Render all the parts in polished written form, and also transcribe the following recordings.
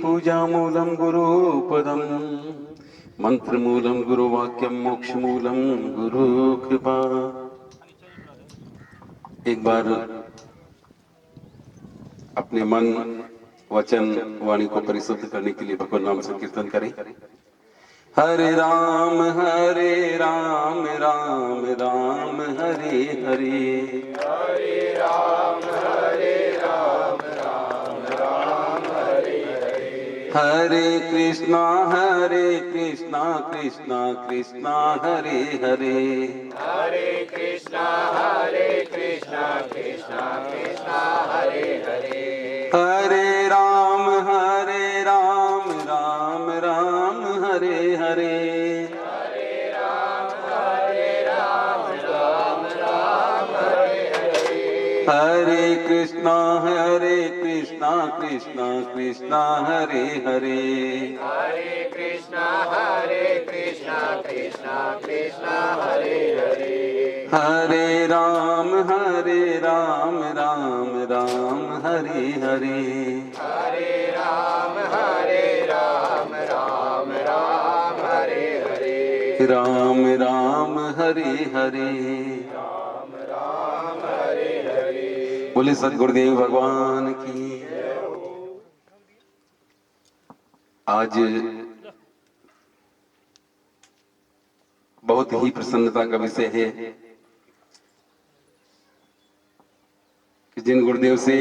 पूजामूलं गुरुपदं मंत्रमूलं गुरुवाक्यं मोक्षमूलं गुरुकृपा। एक बार अपने मन वचन वाणी को परिशुद्ध करने के लिए भगवान नाम संकीर्तन करें। हरे राम राम राम हरे हरे। हरे राम राम राम हरे हरे। हरे कृष्णा कृष्णा कृष्णा हरे हरे। हरे कृष्णा कृष्णा कृष्णा हरे हरे। हरे राम राम हरे हरे। हरे राम राम हरे हरे। हरे कृष्णा कृष्णा कृष्णा हरे हरे। हरे कृष्णा कृष्णा कृष्णा हरे हरे। हरे राम राम हरे हरे। हरे राम राम हरे हरे। राम राम हरे हरे। राम हरे हरे। बोले सद्गुरुदेव भगवान की। आज बहुत ही प्रसन्नता का विषय है कि जिन गुरुदेव से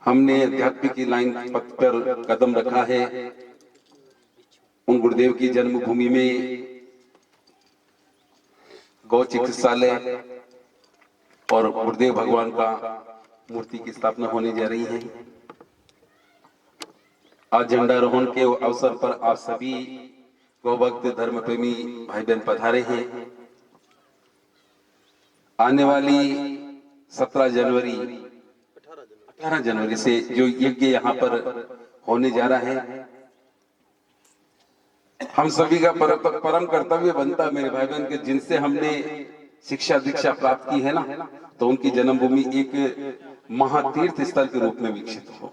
हमने अध्यात्म की लाइन पथ पर कदम रखा है, उन गुरुदेव की जन्मभूमि में गौ चिकित्सालय और गुरुदेव भगवान का मूर्ति की स्थापना होने जा रही है। आज झंडारोहण के अवसर पर आप सभी गौ भक्त धर्म प्रेमी भाई बहन पधारे हैं। आने वाली 17 जनवरी 18 जनवरी से जो यज्ञ यहाँ पर होने जा रहा है, हम सभी का परम कर्तव्य बनता है मेरे भाई बहन के, जिनसे हमने शिक्षा दीक्षा प्राप्त की है ना, तो उनकी जन्मभूमि एक महातीर्थ स्थल के रूप में विकसित हो।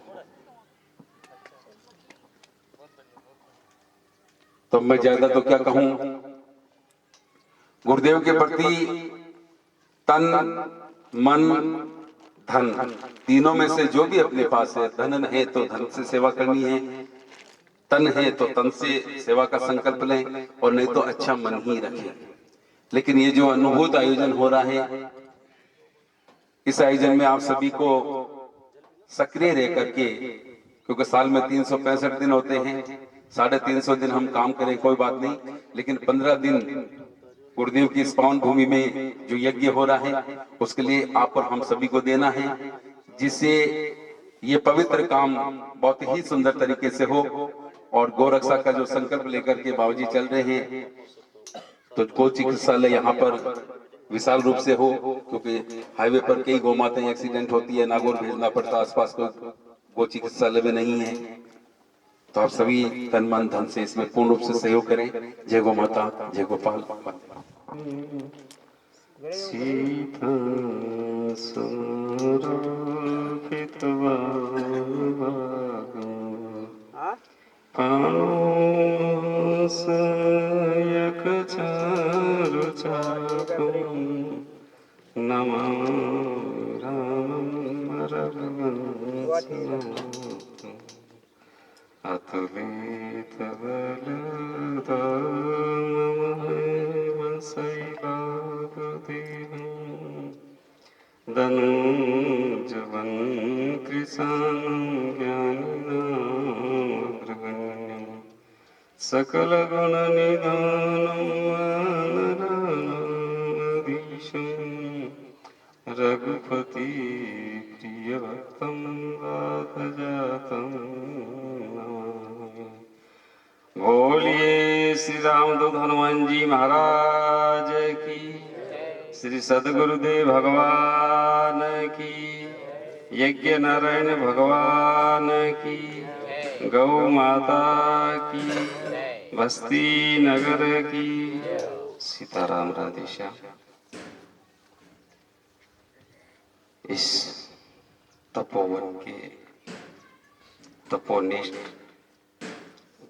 तो मैं ज्यादा तो क्या कहूं, गुरुदेव के प्रति तन मन धन तीनों में से जो भी अपने पास है, धन है तो धन से सेवा करनी है, तन है तो तन से सेवा का संकल्प लें, और नहीं तो अच्छा मन ही रखें। लेकिन ये जो अनुभूत आयोजन हो रहा है, इस आयोजन में आप सभी को सक्रिय रह करके, क्योंकि साल में 365 दिन होते हैं, 350 दिन हम काम करें कोई बात नहीं, लेकिन 15 दिन गुरुदेव की इस पावन भूमि में जो यज्ञ हो रहा है, उसके लिए आप और हम सभी को देना है, जिससे ये पवित्र काम बहुत ही सुंदर तरीके से हो और गौ रक्षा का जो संकल्प लेकर के बाबूजी चल रहे हैं, तो गौ चिकित्सालय यहाँ पर विशाल रूप से हो, क्योंकि हाईवे पर कई गौ माताएं एक्सीडेंट होती है, नागौर भेजना पड़ता, आसपास कोई गौ चिकित्सालय में नहीं है। तो आप सभी तन मन धन से इसमें पूर्ण रूप से सहयोग करें। जय गौ माता, जय गोपाल। सीता अतुलित धनुजवन कृशानं ज्ञानिनामग्रगण्यं सकल गुण निधानं वानराणामधीशं रघुपति प्रिय भक्तं वातजातं नमामि। बोलिए श्री रामदूत हनुमान जी महाराज की, श्री सद्गुरुदेव भगवान की, यज्ञ नारायण भगवान की, गौ माता की, बस्ती नगर की। सीताराम राधेश्याम। इस तपोवन के तपोनिष्ठ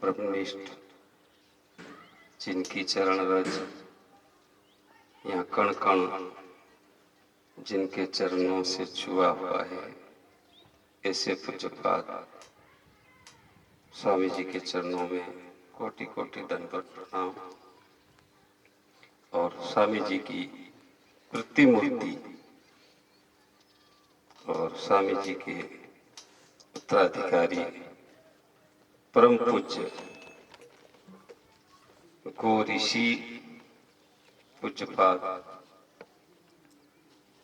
ब्रह्मनिष्ठ जिनकी चरण रज यहाँ कण कण जिनके चरणों से छुआ हुआ है, ऐसे पूज्यपाद स्वामी जी के चरणों में कोटि कोटि दंडवत प्रणाम। और स्वामी जी की प्रतिमूर्ति और स्वामी जी के उत्तराधिकारी परम पूज्य गो ऋषि पूज्यपाद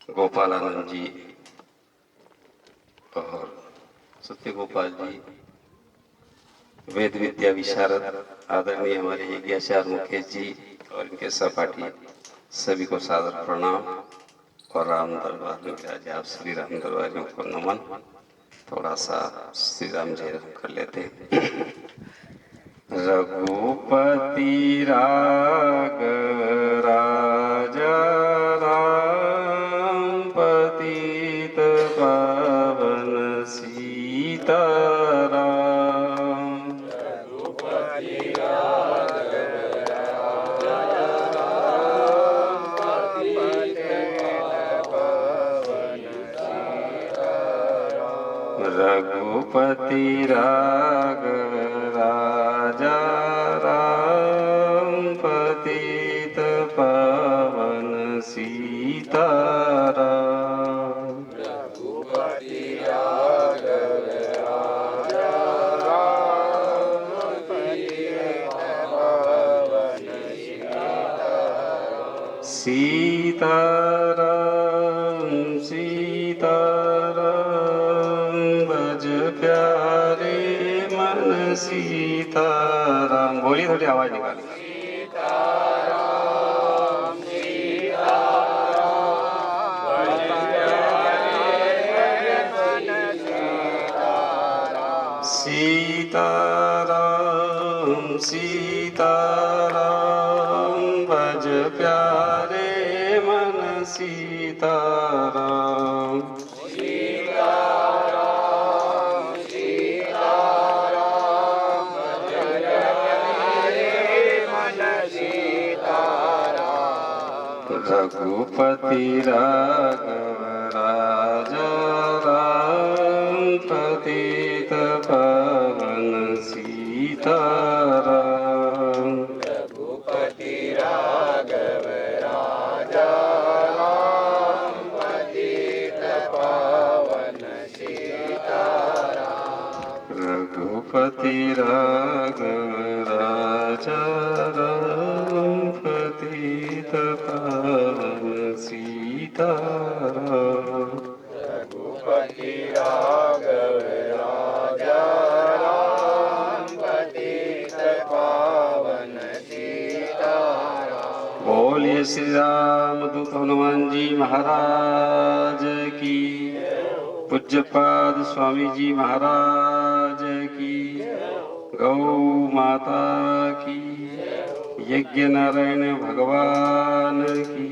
गोपालानंद जी और सत्य गोपाल जी, वेद विद्या विशारद आदरणीय हमारे यज्ञाचार्य मुकेश जी और इनके सहपाठी सभी को सादर प्रणाम। और राम दरबार में विराजे आप श्री राम दरबारियों को नमन। थोड़ा सा श्री राम जय कर लेते हैं। रघुपति राघव राजा राम पतित पावन सीताराम। रघुपति राघव राजा राम पतित पावन सीताराम। रघुपति राघव राजा राम पतित पावन सीताराम। रघुपति राघव राजा राम पतित पावन सीताराम। सीताराम सीताराम भज प्यारे मन सीताराम। बोलिए, थोड़ी आवाज निकालिए। सीताराम सीताराम भज प्यारे मन सीताराम। सीताराम सीताराम भज प्यारे मन सीताराम। सीताराम सीताराम भज प्यारे मन सीताराम। रघुपति राघव राजा राम पतित पावन सीताराम। रघुपति राघव राजा राम पतित पावन सीताराम। रघुपति राघव राजा राम पतित पावन सीताराम। रघुपति राघव राजा राम पतित पावन सीताराम। बोलिए श्री राम दूत हनुमान जी महाराज की, पूज्यपाद स्वामी जी महाराज की, गौ माता की, यज्ञ नारायण भगवान की।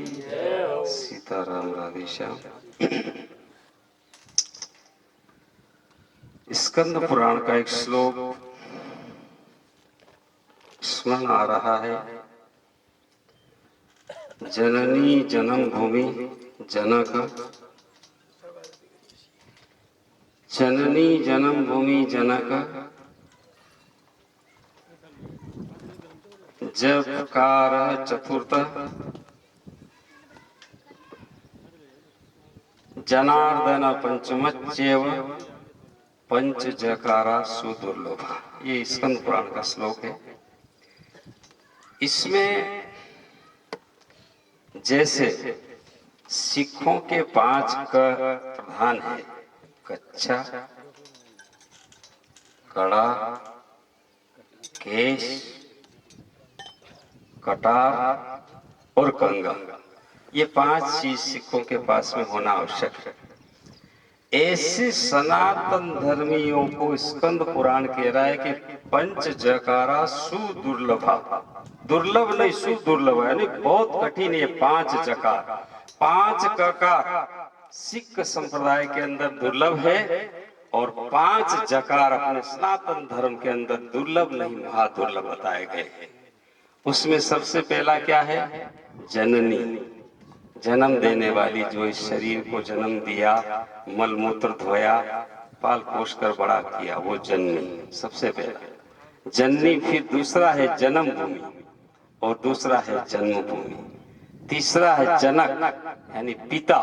सीताराम राधे श्याम। स्कंद पुराण का एक श्लोक स्मरण आ रहा है। जननी जन्म भूमि जनक, जननी जन्म भूमि जनक, जपकार चतुर्थ, जनार्दन पंचमच्चेव, पंच जकारा सुदुर्लभ। ये स्कंद पुराण का श्लोक है। इसमें जैसे सिखों के 5 कर प्रधान है, कच्छा, कड़ा, केश, कटार और कंगा। ये 5 चीज सिखों के पास में होना आवश्यक है। ऐसे सनातन धर्मियों को स्कंद पुराण कह रहा है कि पंच जकारा सुदुर्लभा। दुर्लभ नहीं, सुदुर्लभ है, यानी बहुत कठिन है। 5 जकार, 5 ककार, सिख संप्रदाय के अंदर दुर्लभ है और 5 जकार अपने सनातन धर्म के अंदर दुर्लभ नहीं महादुर्लभ बताए गए हैं। उसमें सबसे पहला क्या है? जननी, जन्म देने वाली, जो इस शरीर को जन्म दिया, मल मूत्र धोया, पाल पोष कर बड़ा किया, वो जननी सबसे पहला जननी। फिर दूसरा है जन्म भूमि और दूसरा है जन्मभूमि। तीसरा है जनक यानी पिता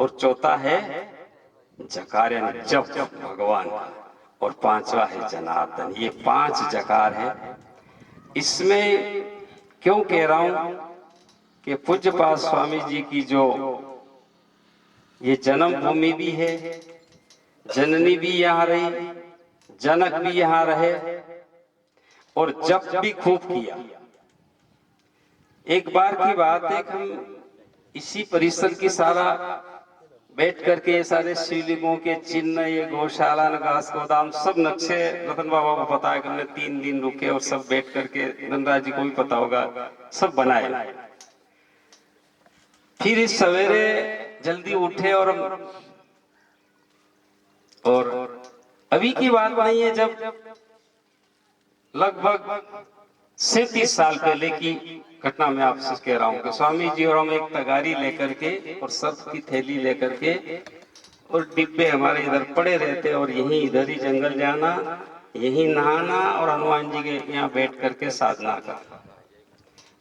और चौथा है जकार यानी जप भगवान का और पांचवा है जनार्दन। ये 5 जकार है। इसमें क्यों कह रहा हूं कि पूज्यपाद स्वामी जी की जो ये जन्म भूमि भी है, जननी भी यहाँ रही, जनक भी यहाँ रहे और जप भी खूब किया। एक बार की बात है, हम इसी परिसर की सारा बैठ करके ये सारे शिवलिंगों के चिन्ह, ये गौशाला, घास गोदाम, सब नक्शे रतन बाबा को पता है कि हमने 3 दिन रुके और सब बैठ करके, धनराज जी को भी पता होगा, सब बनाए। फिर इस सवेरे जल्दी उठे और अभी की बात नहीं है, जब लगभग 37 साल पहले की घटना मैं आपसे कह रहा हूँ कि स्वामी जी और हम एक तगारी लेकर के और सर्फ की थैली लेकर के और डिब्बे हमारे इधर पड़े रहते और यहीं इधर ही जंगल जाना, यहीं नहाना और हनुमान जी के यहाँ बैठ करके साधना करना।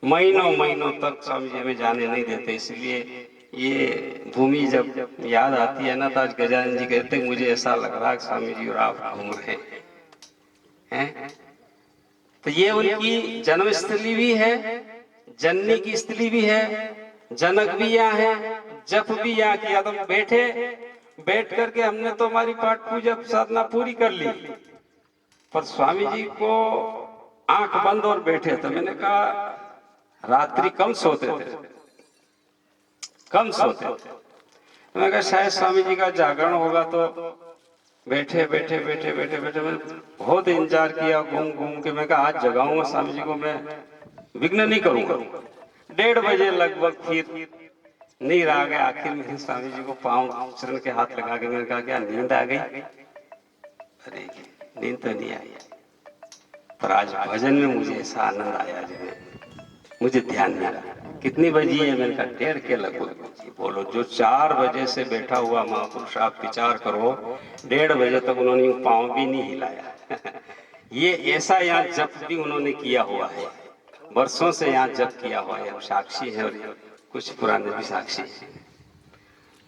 महीनों महीनों तक स्वामी जी हमें जाने नहीं देते। इसलिए ये भूमि जब याद आती है ना, तो आज गजानन जी कहते हैं मुझे ऐसा लग रहा है स्वामी जी और आप घूम रहे हैं। तो ये उनकी जन्मस्थली भी है, जननी की स्थली भी है, जनक भी यहाँ है, जप भी यहाँ किया। तो बैठ करके हमने तो हमारी पाठ पूजा साधना पूरी कर ली, पर स्वामी जी को आंख बंद और बैठे। तो मैंने कहा रात्रि कम सोते थे, कम सोते थे। मैंने कहा शायद स्वामी जी का जागरण होगा, तो बैठे बैठे बैठे बैठे बैठे मैं बहुत इंतजार किया घूम घूम के। मैं कहा आज जगाऊंगा स्वामी जी को, मैं विघ्न नहीं करूंगा। 1:30 बजे लगभग फिर नींद आ गया। आखिर में स्वामी जी को पांव चरण के हाथ लगा के मैंने कहा क्या नींद आ गई? अरे नींद तो नहीं आई, पर आज भजन में मुझे ऐसा आनंद आया जिसमें मुझे ध्यान नहीं रहा। कितनी बजी है? मैंने कहा 1:30 के लगभग। बोलो, जो 4 बजे से बैठा हुआ महापुरुष, आप विचार करो 1:30 बजे तक उन्होंने पांव भी नहीं हिलाया। ये ऐसा यहाँ जप भी उन्होंने किया हुआ है, वर्षों से यहाँ जप किया हुआ है। साक्षी है और कुछ पुराने भी साक्षी है।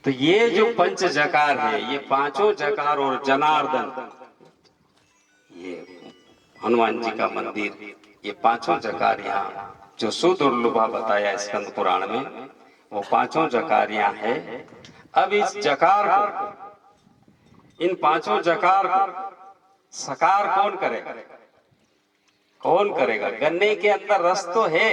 तो ये जो 5 जकार है, ये 5 जकार और जनार्दन, ये हनुमान जी का मंदिर, ये 5 जकार यहाँ जो सुदुर्लभा बताया स्कंद पुराण में, वो 5 जकार यहाँ है। अब इस जकार को, इन 5 जकार को सकार कौन करेगा? कौन करेगा? गन्ने के अंदर रस तो है,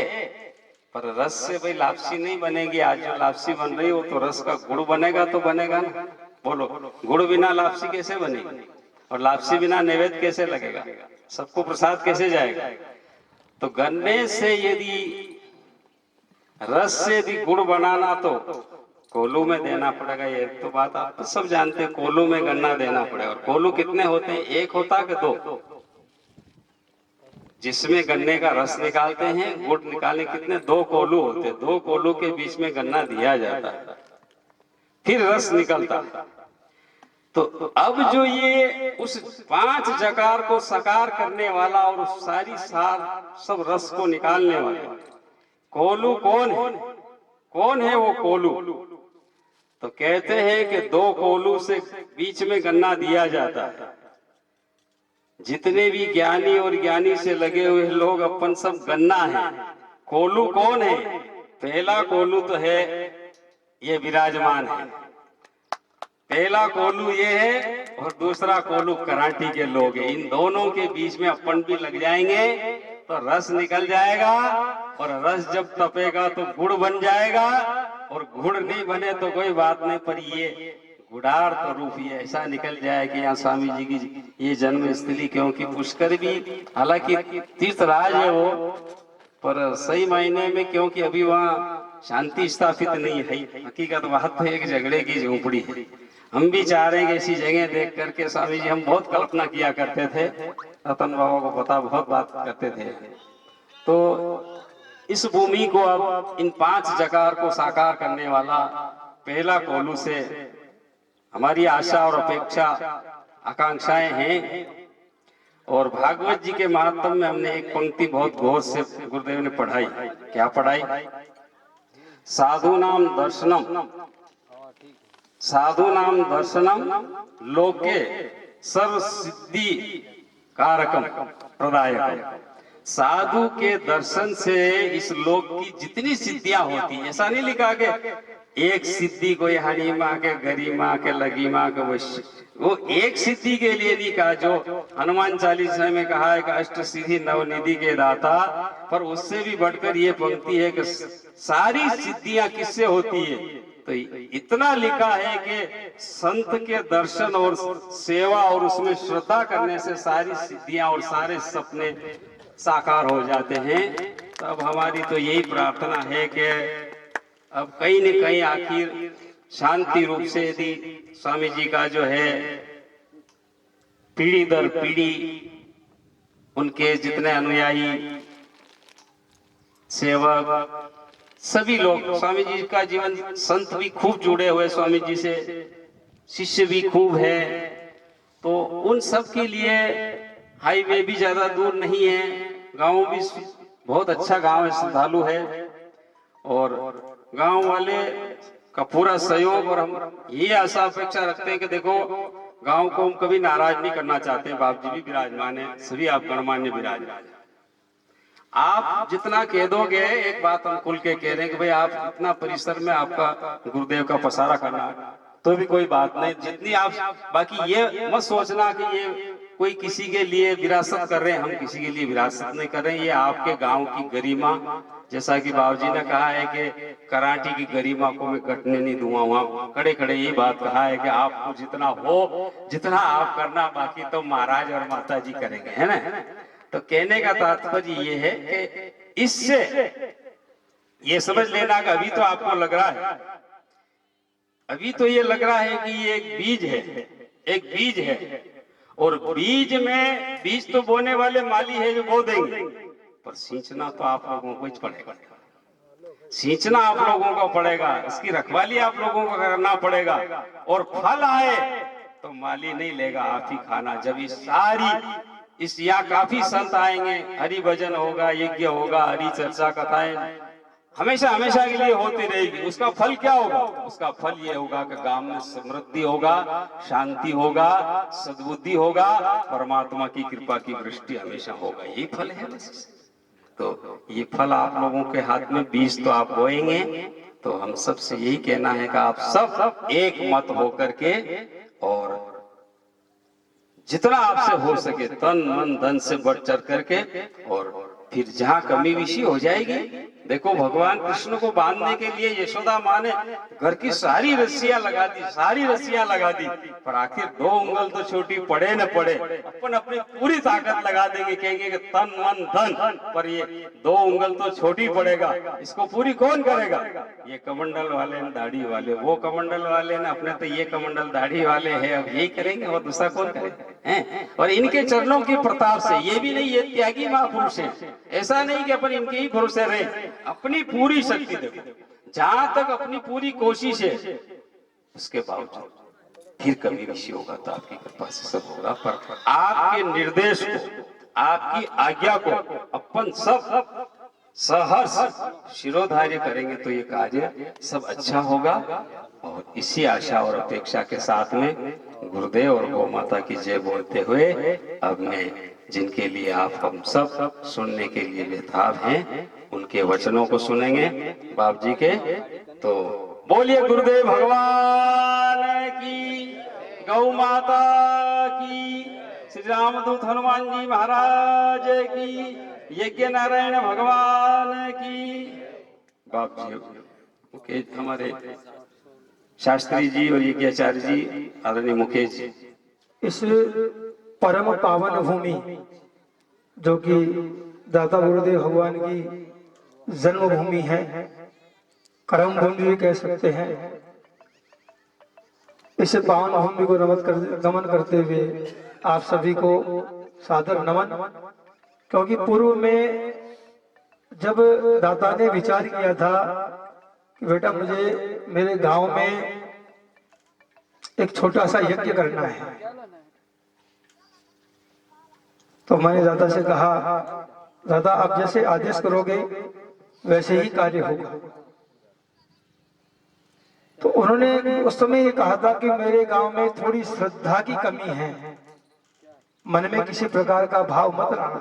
पर रस से भाई लापसी नहीं बनेगी। आज जो लापसी बन रही हो तो रस का गुड़ बनेगा तो बनेगा ना। बोलो, गुड़ बिना लापसी कैसे बनेगी? और लापसी बिना नैवेद्य कैसे लगेगा? सबको प्रसाद कैसे जाएगा? तो गन्ने से यदि, रस से यदि गुड़ बनाना तो कोल्हू में देना पड़ेगा। ये तो बात आप तो सब जानते हैं, कोल्हू में गन्ना देना पड़ेगा। और कोल्हू कितने होते हैं? 1 होता कि 2? जिसमें गन्ने का रस निकालते हैं, गुड़ निकालने कितने? 2 कोल्हू होते हैं। 2 कोल्हू के बीच में गन्ना दिया जाता है, फिर रस निकलता है। तो अब जो ये उस 5 जकार को साकार करने वाला और उस सारी सार सब रस को निकालने वाला कोल्हू कौन है? कौन है वो कोल्हू? तो कहते हैं कि 2 कोल्हू से बीच में गन्ना दिया जाता है। जितने भी ज्ञानी और ज्ञानी से लगे हुए लोग अपन सब गन्ना है। कोल्हू कौन है? पहला कोल्हू तो है ये विराजमान है, पहला कोल्हू ये है, और दूसरा कोल्हू कराटी के लोग हैं। इन दोनों के बीच में अपन भी लग जाएंगे तो रस निकल जाएगा, और रस जब तपेगा तो गुड़ बन जाएगा, और गुड़ नहीं बने तो कोई बात नहीं, पर ये गुड़ार्थ रूप ये ऐसा निकल जाए कि यहाँ स्वामी जी की ये जन्म स्थली, क्योंकि पुष्कर भी हालांकि तीर्थराज है वो, पर सही मायने में, क्योंकि अभी वहाँ शांति स्थापित नहीं है। हकीकत बात तो एक झगड़े की झोपड़ी है। हम भी चाह रहे हैं कि ऐसी जगह देख करके स्वामी जी, हम बहुत कल्पना किया करते थे, रतन बाबा को पता, बहुत बात करते थे। तो इस भूमि को अब इन 5 जकार को साकार करने वाला पहला कोल्हू से हमारी आशा और अपेक्षा आकांक्षाएं हैं। और भागवत जी के महात्म में हमने एक पंक्ति बहुत गौर से गुरुदेव ने पढ़ाई। क्या पढ़ाई? साधु नाम दर्शनम, साधु नाम दर्शनम लोके सर्व सिद्धि कारकम प्रदायकम। साधु के दर्शन से इस लोक की जितनी सिद्धियां होती हैं, ऐसा नहीं लिखा के एक सिद्धि कोई हरिमा के गरिमा के लगिमा के, वो एक सिद्धि के लिए नहीं कहा जो हनुमान चालीसा में कहा है कि अष्ट सिद्धि नवनिधि के दाता। पर उससे भी बढ़कर ये पंक्ति है कि सारी सिद्धियां किससे होती है? तो इतना लिखा है कि संत के दर्शन और सेवा और उसमें श्रद्धा करने से सारी सिद्धियां और सारे सपने साकार हो जाते हैं। तो अब हमारी तो यही प्रार्थना है कि अब कहीं न कहीं आखिर शांति रूप से यदि स्वामी जी का जो है पीढ़ी दर पीढ़ी उनके जितने अनुयायी सेवक सभी लोग, स्वामी जी का जीवन, संत भी खूब जुड़े हुए स्वामी जी से, शिष्य भी खूब है। तो उन सब के लिए हाईवे भी ज्यादा दूर नहीं है, गांव भी बहुत अच्छा गांव है, श्रद्धालु है, और गांव वाले का पूरा सहयोग। और हम ये आशा अपेक्षा रखते हैं कि देखो, गांव को हम कभी नाराज नहीं करना चाहते। बाप जी भी विराजमान है, सभी आप गणमान्य विराजमान है। आप जितना कह दोगे, एक बात हम खुल के कह रहे हैं कि भाई आप इतना परिसर में आपका गुरुदेव का पसारा करना तो भी कोई बात नहीं, जितनी आप, बाकी ये मत सोचना कि ये कोई किसी के लिए विरासत कर रहे हैं। हम किसी के लिए विरासत नहीं कर रहे हैं, ये आपके गांव की गरिमा, जैसा कि बाबूजी ने कहा है कि कराठी की गरिमा को मैं कटने नहीं दूंगा। वहां खड़े खड़े ये बात कहा है कि आपको जितना हो, जितना आप करना, बाकी तो महाराज और माता जी करेंगे, है ना। तो कहने का तात्पर्य ये है कि इससे ये समझ लेना कि अभी तो आपको लग रहा है, अभी तो ये लग रहा है कि ये एक बीज है, एक बीज है, और बीज में, बीज तो बोने वाले माली है जो बो देंगे, पर सींचना तो आप लोगों को ही पड़ेगा। सींचना आप लोगों को पड़ेगा, इसकी रखवाली आप लोगों को करना पड़ेगा। और फल आए तो माली नहीं लेगा, आप ही खाना। जब ये सारी इस यहाँ काफी संत आएंगे, हरि भजन होगा, यज्ञ होगा, हरि चर्चा कथाएं हमेशा हमेशा के लिए होती रहेगी। उसका फल क्या होगा? उसका फल ये होगा कि गांव में समृद्धि होगा, शांति होगा, सद्बुद्धि होगा, परमात्मा की कृपा की वृष्टि हमेशा होगा। यही फल है। तो ये फल आप लोगों के हाथ में, बीज तो आप बोएंगे। तो हम सबसे यही कहना है कि आप सब एक मत होकर के, और जितना आपसे हो सके तन मन धन से बढ़ चढ़ करके, और फिर जहां कमी विशी हो जाएगी, देखो भगवान कृष्ण को बांधने के लिए यशोदा माँ ने घर की सारी रस्सियां लगा दी, सारी रस्सियां लगा दी, पर आखिर 2 उंगल तो छोटी पड़े न पड़े, अपन अपनी पूरी ताकत लगा देंगे, कहेंगे कि तन मन धन, पर ये 2 उंगल तो छोटी पड़ेगा, इसको पूरी कौन करेगा? ये कमंडल वाले ने, दाढ़ी वाले, वो कमंडल वाले ने, अपने तो ये कमंडल दाढ़ी वाले हैं, अब यही करेंगे और दूसरा कौन करेगा? हैं? और इनके चरणों की प्रताप से, ये भी नहीं, ये त्यागी महापुरुष है, ऐसा नहीं कि अपन इनके ही भरोसे रहे, अपनी पूरी शक्ति दे, जहां तक अपनी पूरी कोशिश है, उसके बावजूद फिर कभी विषय होगा तो आपकी कृपा से सब होगा। पर आपके निर्देश को, आपकी आज्ञा को अपन सब सहर्ष शिरोधार्य करेंगे तो ये कार्य सब अच्छा होगा। और इसी आशा और अपेक्षा के साथ में गुरुदेव और गौ माता की जय बोलते हुए, अब मैं जिनके लिए आप हम सब सुनने के लिए बेताब हैं, उनके वचनों को सुनेंगे बाप जी के। तो बोलिए गुरुदेव भगवान की, गौ माता की, श्री रामदूत हनुमान जी महाराज की, यज्ञ नारायण भगवान की। बाप जी मुकेश, हमारे शास्त्री जी और यज्ञाचार्य जी, आदरणीय मुकेश जी, इस परम पावन भूमि जो कि दाता गुरुदेव भगवान की जन्मभूमि है, कर्म भूमि भी कह सकते हैं। इस पावन भूमि को नमन करते हुए आप सभी को सादर नमन। क्योंकि पूर्व में जब दाता ने विचार किया था कि बेटा मुझे मेरे गांव में एक छोटा सा यज्ञ करना है, तो मैंने दादा से कहा, दादा आप जैसे आदेश करोगे वैसे ही कार्य होगा। तो उन्होंने उस समय ये कहा था कि मेरे गांव में थोड़ी श्रद्धा की कमी है, मन में किसी प्रकार का भाव मत लाना,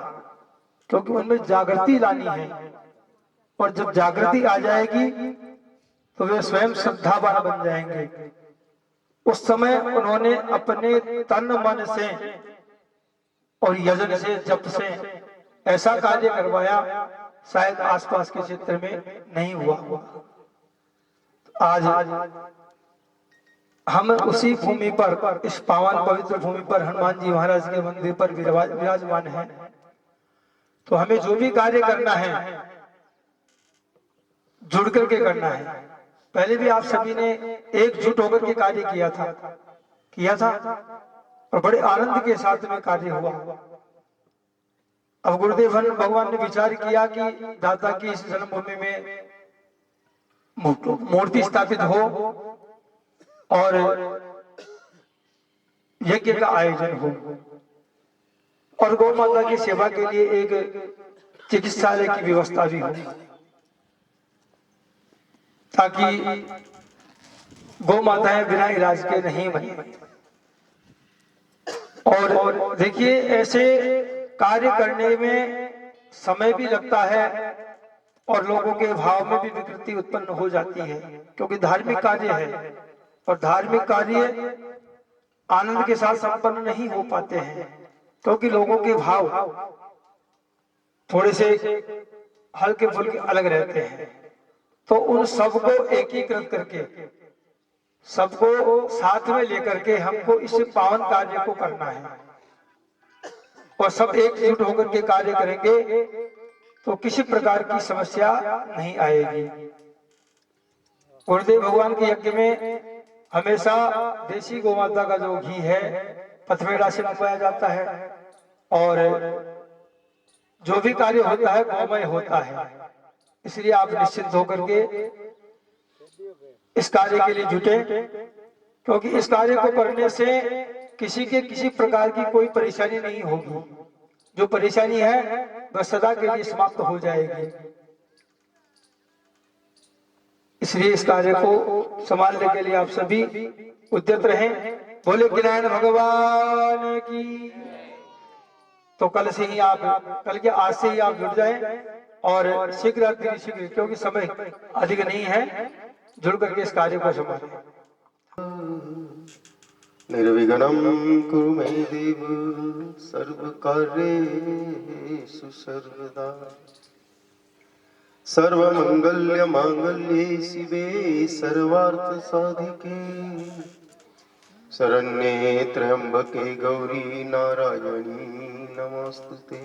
क्योंकि उनमें जागृति लानी है। और जब जागृति आ जाएगी तो वे स्वयं श्रद्धावान बन जाएंगे। उस समय उन्होंने अपने तन मन से और यजन से, जप से ऐसा कार्य करवाया, शायद आसपास के क्षेत्र में नहीं हुआ होगा। आज हम उसी भूमि पर, इस पावन पवित्र भूमि पर, हनुमान जी महाराज के मंदिर पर विराजमान हैं। तो हमें जो भी कार्य करना है जुड़ करके करना है। पहले भी आप सभी ने एकजुट होकर के कार्य किया था और बड़े आनंद के साथ में कार्य हुआ। अब गुरुदेव भगवान ने विचार किया कि दाता की इस जन्मभूमि में मूर्ति स्थापित हो और यज्ञ का आयोजन हो और गौ माता की सेवा के लिए एक चिकित्सालय की व्यवस्था भी हो, ताकि गौ माताएं बिना इलाज के नहीं बने। और देखिए, ऐसे कार्य करने में समय भी लगता है और लोगों के भाव में भी विकृति उत्पन्न हो जाती है, क्योंकि धार्मिक कार्य है और धार्मिक कार्य आनंद के साथ संपन्न नहीं हो पाते हैं, क्योंकि लोगों के भाव थोड़े से हल्के फुल्के अलग रहते हैं। तो उन सबको एकीकृत करके, सबको साथ में लेकर के हमको इस पावन कार्य को करना है और सब एकजुट होकर के कार्य करेंगे तो किसी प्रकार की समस्या नहीं आएगी। गुरुदेव भगवान के यज्ञ में हमेशा देसी गोमाता का जो घी है पथमेड़ा से मंगवाया जाता है और जो भी कार्य होता है गौमय होता है। इसलिए आप निश्चिंत होकर के इस कार्य के लिए जुटे, क्योंकि इस कार्य को करने से किसी प्रकार की कोई परेशानी नहीं होगी। जो परेशानी है वह सदा के लिए समाप्त हो जाएगी। इसलिए इस कार्य को संभालने के लिए आप सभी उद्यत रहें। बोले नारायण भगवान की। तो कल से ही आप, कल के आज से ही आप जुड़ जाएं और शीघ्र, क्योंकि समय अधिक नहीं है, जुड़ करके इस कार्य को संभालें। निर्विघ्नं कुरु मे देव सर्वकार्येषु सर्वदा। सर्वमंगल्यमांगल्ये शिवे सर्वार्थसाधिके शरण्ये त्र्यंबके गौरी नारायणी नमोस्तुते।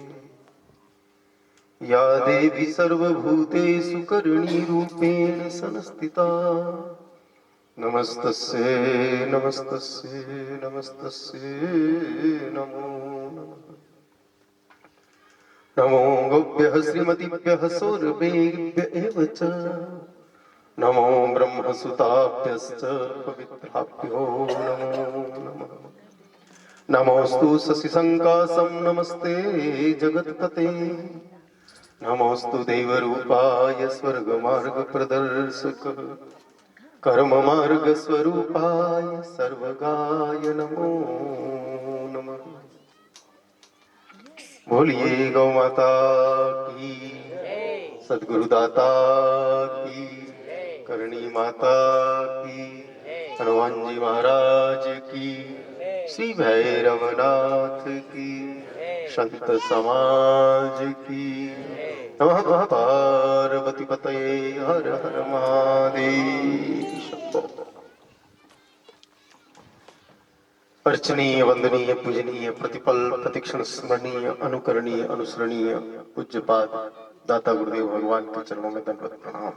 या देवी सर्वभूतेषु करुणीरूपेण संस्थिता नमस्तस्यै नमस्तस्यै नमस्तस्यै नमो नमः। नमो गोभ्यः श्रीमतीभ्यः सौरभेभ्यः एव च नमो ब्रह्मसुताभ्यश्च पवित्राभ्यो नमो नमः। नमोऽस्तु शशिसङ्कासं नमस्ते जगत्पते नमोऽस्तु देवरूपाय स्वर्गमार्गप्रदर्शक कर्म मार्ग स्वरूपाय सर्वगाय नमो नमः। बोलिए गौ माता की, सद्गुरुदाता की, करणी माता की, हनुमान जी महाराज की, श्री भैरवनाथ की, संत समाज की। नमः पार्वती पतये हर हर महादेव। अर्चनीय वंदनीय पूजनीय प्रतिपल प्रतिक्षण स्मरणीय अनुकरणीय अनुसरणीय पूज्यपाद दाता गुरुदेव भगवान के चरणों में दंडवत प्रणाम।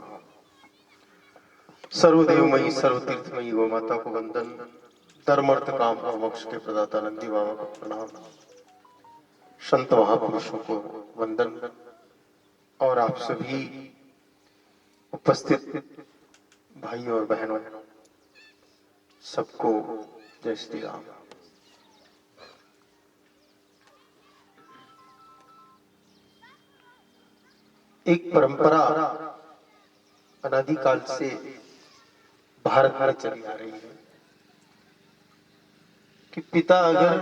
सर्वदेवमयी सर्वतीर्थमयी गौ माता को वंदन। धर्म अर्थ काम और मोक्ष के प्रदाता नंदी बाबा को प्रणाम। संत महापुरुषों को वंदन और आप सभी उपस्थित भाइयों और बहनों सबको जय श्री राम। एक परंपरा अनादिकाल से भारत में चली आ रही है कि पिता अगर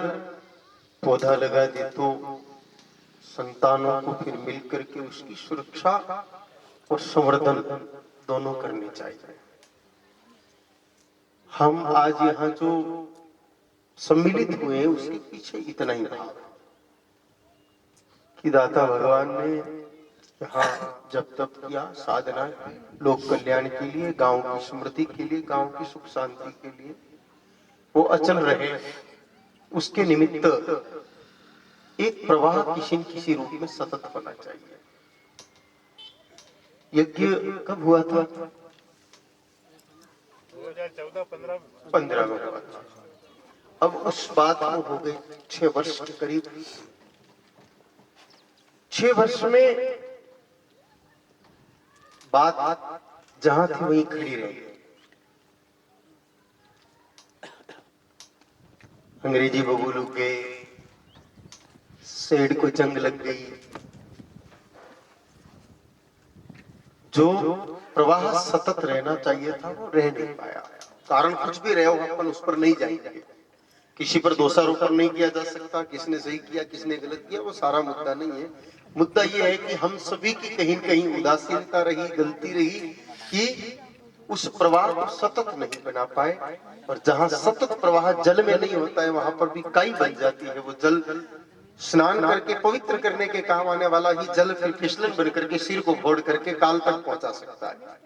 पौधा लगा दे तो संतानों को फिर मिलकर के उसकी सुरक्षा और संवर्धन दोनों करने चाहिए। हम आज यहाँ जो सम्मिलित हुए हैं उसके पीछे इतना ही भाव है कि दाता भगवान ने यहाँ जब तप किया, साधना लोक कल्याण के लिए, गांव की समृद्धि के लिए, गांव की सुख शांति के लिए वो अचल रहे। उसके निमित्त एक प्रवाह किसी न किसी रूप में सतत होना चाहिए। यज्ञ कब हुआ था? 2014-15 में हुआ था। अब उस बात को हो गए 6 वर्ष के करीब। 6 वर्ष में बात जहां थी वहीं खड़ी रही। अंग्रेजी बबूल उग गए, सेड को जंग लग गई। जो प्रवाह सतत रहना चाहिए था वो रह नहीं पाया। कारण कुछ भी रहे हो, अपन उस पर नहीं जाएंगे। किसी पर दोषारोपण नहीं किया जा सकता, किसने सही किया किसने गलत किया, वो सारा मुद्दा नहीं है। मुद्दा ये है कि हम सभी की कहीं न कहीं उदासीनता रही, गलती रही कि उस प्रवाह को सतत नहीं बना पाए। और जहां सतत प्रवाह जल में नहीं होता है वहां पर भी काई बन जाती है। वो जल स्नान करके पवित्र करने के काम आने वाला ही जल फिर फिसलन बन करके सिर को फोड़ करके काल तक पहुंचा सकता है।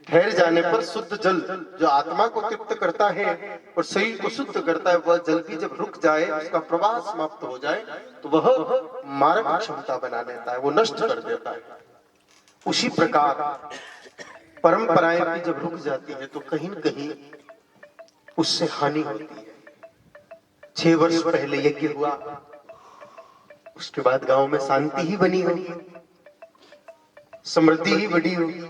ठहर जाने पर शुद्ध जल जो आत्मा को तृप्त करता है और शरीर को शुद्ध करता है, वह जल भी जब रुक जाए, उसका प्रवाह समाप्त हो जाए तो वह मारक क्षमता बना लेता है, वो नष्ट कर देता है। उसी प्रकार परंपराएं भी जब रुक जाती है तो कहीं न कहीं उससे हानि होती है। 6 वर्ष पहले यज्ञ हुआ, उसके बाद गांव में शांति ही बनी होगी, समृद्धि ही बढ़ी होगी।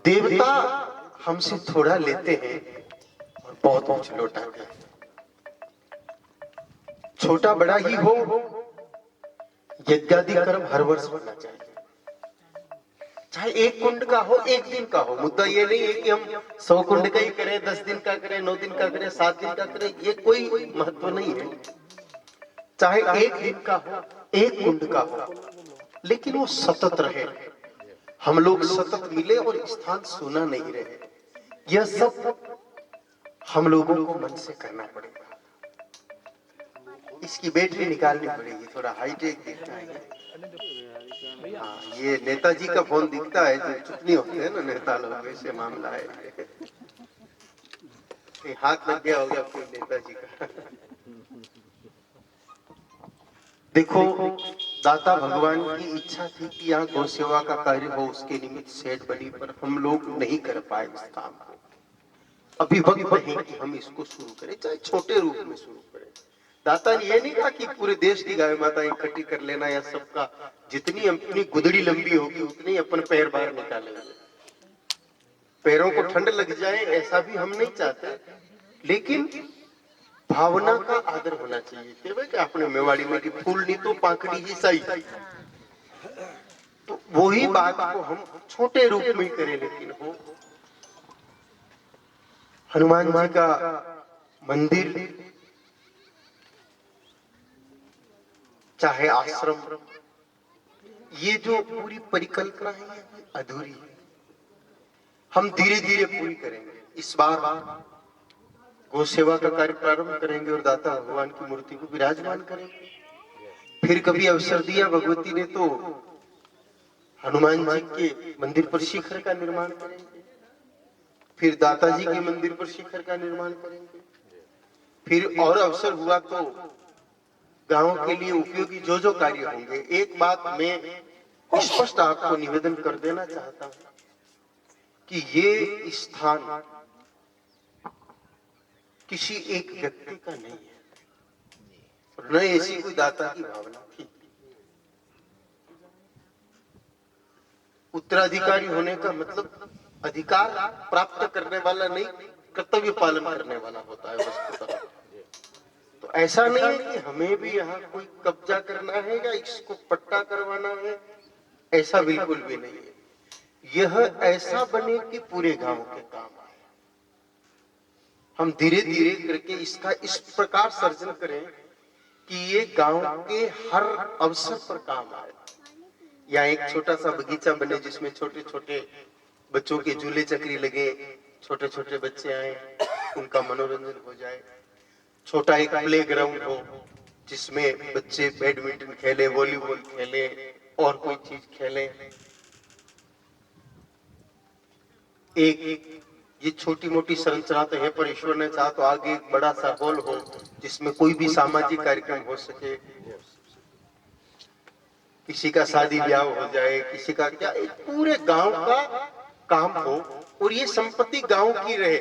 देवता हमसे थोड़ा लेते हैं और बहुत कुछ लौटाते हैं। छोटा बड़ा ही हो, यज्ञादि कर्म हर वर्ष होना चाहिए। चाहे 1 कुंड का हो, 1 दिन का हो। मुद्दा ये नहीं है कि हम 100 कुंड का ही करें, 10 दिन का करें, 9 दिन का करें, 7 दिन का करें, ये कोई महत्व नहीं है। चाहे 1 दिन का हो, 1 कुंड का हो, लेकिन वो सतत रहे। हम लोग सतत मिले और स्थान सुना नहीं रहे। यह सब हम लोगों को मन से करना पड़ेगा। इसकी बैटरी निकालनी पड़ेगी, थोड़ा हाईटेक दिखता है। हाँ, ये नेताजी का फोन दिखता है जो चुटनी होते हैं ना नेता लोग, वैसे मामला है। हाथ लग गया होगा कोई नेताजी का। देखो, दाता भगवान की इच्छा थी कि यहाँ गौ सेवा का कार्य हो, उसके निमित्त सेठ बनी, पर हम लोग नहीं कर पाए इस काम को। अभी वक्त है कि हम इसको शुरू करें, चाहे छोटे रूप में शुरू करें। दाता ने ये नहीं कहा कि पूरे देश की गाय माता इकट्ठी कर लेना या सबका जितनी अपनी गुदड़ी लंबी होगी उतनी अपन पैर बाहर निकालेंगे। पैरों को ठंड लग जाए ऐसा भी हम नहीं चाहते, लेकिन भावना का आदर होना चाहिए। कि अपने मेवाड़ी में कि फूल नहीं तो पाकड़ी ही सही। तो वही बात को हम छोटे रूप में करें, लेकिन हो। हनुमान जी का मंदिर, चाहे आश्रम, ये जो पूरी परिकल्पना है अधूरी है। हम धीरे धीरे पूरी करेंगे। इस बार गौ सेवा का कार्य प्रारंभ करेंगे और दाता भगवान की मूर्ति को विराजमान करेंगे। फिर कभी अवसर दिया भगवती ने तो हनुमान जी के मंदिर पर शिखर का निर्माण करेंगे। फिर दाता जी के मंदिर पर शिखर का निर्माण करेंगे। फिर और अवसर हुआ तो गांव के लिए उपयोगी जो जो कार्य होंगे। एक बात मैं स्पष्ट आपको निवेदन कर देना चाहता हूं कि ये स्थान किसी एक व्यक्ति का नहीं है, न ऐसी कोई दाता की भावना थी। उत्तराधिकारी होने का मतलब अधिकार प्राप्त करने वाला नहीं, कर्तव्य पालन करने वाला होता है वस्तुतः। तो ऐसा नहीं है कि हमें भी यहाँ कोई कब्जा करना है या इसको पट्टा करवाना है, ऐसा बिल्कुल भी नहीं है। यह ऐसा बने कि पूरे गांव के काम आए। हम धीरे धीरे करके इसका इस प्रकार सर्जन करें कि ये गांव के हर अवसर पर काम आए। या एक छोटा सा बगीचा बने जिसमें छोटे छोटे बच्चों के झूले चक्री लगे, छोटे छोटे बच्चे आए, उनका मनोरंजन हो जाए। छोटा एक प्ले ग्राउंड हो जिसमें बच्चे बैडमिंटन खेले, वॉलीबॉल खेले और कोई चीज खेले। एक ये छोटी मोटी संरचना तो है, पर ईश्वर ने चाहा तो आगे एक बड़ा सा हॉल हो जिसमें कोई भी सामाजिक कार्यक्रम हो सके, किसी का शादी ब्याह हो जाए, किसी का क्या, एक पूरे गांव का काम हो। और ये संपत्ति गांव की रहे,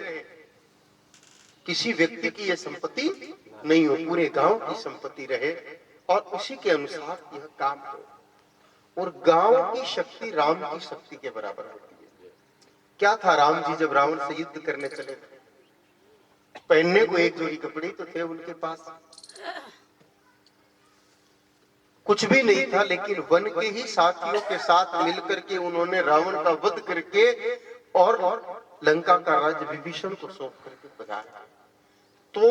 किसी व्यक्ति की यह संपत्ति नहीं हो, पूरे गांव की संपत्ति रहे और उसी के अनुसार यह काम हो। और गांव की शक्ति राम की शक्ति के बराबर होती है। क्या था, राम जी जब रावण से युद्ध करने चले थे, पहनने को एक जोड़ी कपड़े तो थे उनके पास, कुछ भी नहीं था, लेकिन वन के ही साथियों के साथ मिलकर के उन्होंने रावण का वध करके और लंका का राज्य विभीषण को सौंप करके बधाया। तो